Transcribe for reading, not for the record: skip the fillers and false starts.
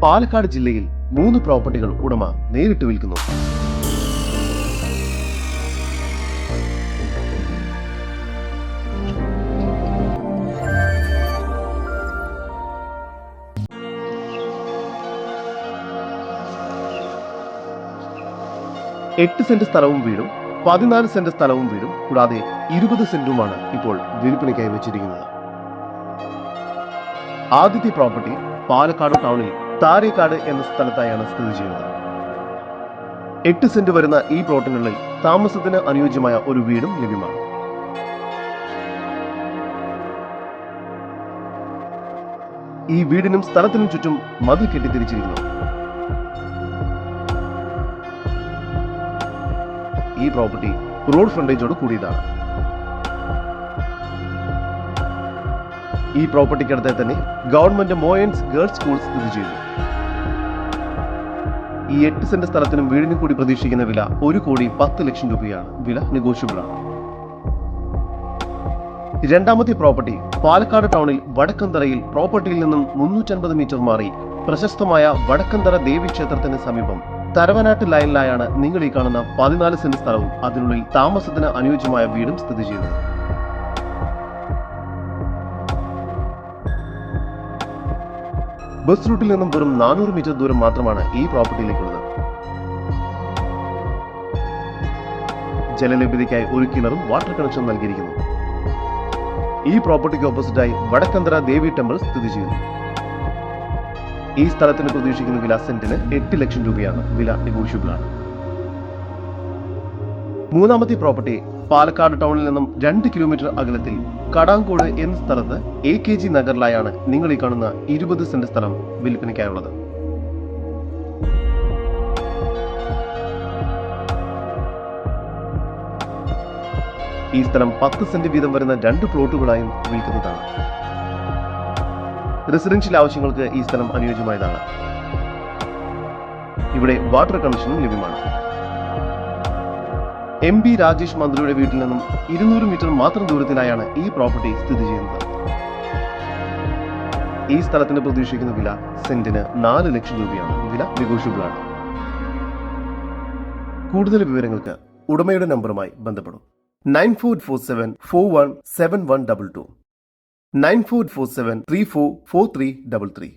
പാലക്കാട് ജില്ലയിൽ 3 പ്രോപ്പർട്ടികൾ ഉടമ നേരിട്ട് വിൽക്കുന്നു. എട്ട് സെന്റ് സ്ഥലവും വീടും 14 സെന്റ് സ്ഥലവും വീടും കൂടാതെ 20 സെന്റുമാണ് ഇപ്പോൾ വിൽപ്പനയ്ക്കായി വെച്ചിരിക്കുന്നത്. ആദ്യത്തെ പ്രോപ്പർട്ടി പാലക്കാട് ടൗണിൽ താരേക്കാട് എന്ന സ്ഥലത്തായാണ് സ്ഥിതി ചെയ്യുന്നത്. 8 സെന്റ് വരുന്ന ഈ പ്ലോട്ടിനുള്ളിൽ താമസത്തിന് അനുയോജ്യമായ ഒരു വീടും ലഭ്യമാണ്. ഈ വീടിനും സ്ഥലത്തിനും ചുറ്റും മതിൽ കെട്ടിത്തിരിച്ചിരിക്കുന്നു. ഈ പ്രോപ്പർട്ടി റോഡ് ഫ്രണ്ടേജോട് കൂടിയതാണ്. ഈ പ്രോപ്പർട്ടിക്കടുത്ത് തന്നെ ഗവൺമെന്റ് മോയൻസ് ഗേൾസ് സ്കൂൾ സ്ഥിതി ചെയ്യുന്നു. ഈ 8 സെന്റ് സ്ഥലത്തിനും വീടിനും കൂടി പ്രതീക്ഷിക്കുന്ന വില 1,10,00,000 രൂപയാണ്. വില നെഗോഷ്യബിൾ ആണ്. രണ്ടാമത്തെ പ്രോപ്പർട്ടി പാലക്കാട് ടൗണിൽ വടക്കന്തറയിൽ പ്രോപ്പർട്ടിയിൽ നിന്നും 350 മീറ്റർ മാറി പ്രശസ്തമായ വടക്കന്തറ ദേവി ക്ഷേത്രത്തിന് സമീപം തരവനാട്ട് ലൈനിലായാണ് നിങ്ങൾ ഈ കാണുന്ന 14 സെന്റ് സ്ഥലവും അതിനുള്ളിൽ താമസത്തിന് അനുയോജ്യമായ വീടും സ്ഥിതി ചെയ്യുന്നത്. ബസ് റൂട്ടിൽ നിന്നും വെറും 400 മീറ്റർ ദൂരം മാത്രമാണ് ഈ പ്രോപ്പർട്ടിയിലേക്കുള്ളത്. ജലലഭ്യതയ്ക്കായി ഒരു കിണറും വാട്ടർ കണക്ഷൻ നൽകിയിരിക്കുന്നു. ഈ പ്രോപ്പർട്ടിക്ക് ഓപ്പോസിറ്റായി വടക്കന്തറ ദേവി ടെമ്പിൾ സ്ഥിതി ചെയ്യുന്നു. ഈ സ്ഥലത്തിന് പ്രതീക്ഷിക്കുന്ന വില സെന്റിന് 8 ലക്ഷം രൂപയാണ്. വില നെഗോഷ്യബിൾ ആണ്. മൂന്നാമത്തെ പ്രോപ്പർട്ടി പാലക്കാട് ടൗണിൽ നിന്നും 2 കിലോമീറ്റർ അകലത്തിൽ കടാങ്കോട് എന്ന സ്ഥലത്ത് AKG നഗറിലായാണ് നിങ്ങൾ ഈ കാണുന്ന 20 സെന്റ് സ്ഥലം വിൽപ്പനയ്ക്കായുള്ളത്. ഈ സ്ഥലം 10 സെന്റ് വീതം വരുന്ന 2 പ്ലോട്ടുകളായും വിൽക്കുന്നതാണ്. റെസിഡൻഷ്യൽ ആവശ്യങ്ങൾക്ക് ഈ സ്ഥലം അനുയോജ്യമായതാണ്. ഇവിടെ വാട്ടർ കണക്ഷനും ലഭ്യമാണ്. MP രാജേഷ് മന്ത്രിയുടെ വീട്ടിൽ നിന്നും 200 മീറ്റർ മാത്രം ദൂരത്തിലായാണ് ഈ പ്രോപ്പർട്ടി സ്ഥിതി ചെയ്യുന്നത്. ഈ സ്ഥലത്തിന് പ്രതീക്ഷിക്കുന്ന വില സെന്റിന് 4 ലക്ഷം രൂപയാണ്. വില നെഗോഷ്യബിൾ ആണ്. കൂടുതൽ വിവരങ്ങൾക്ക് ഉടമയുടെ നമ്പറുമായി ബന്ധപ്പെടും. 9447417122 9447344333.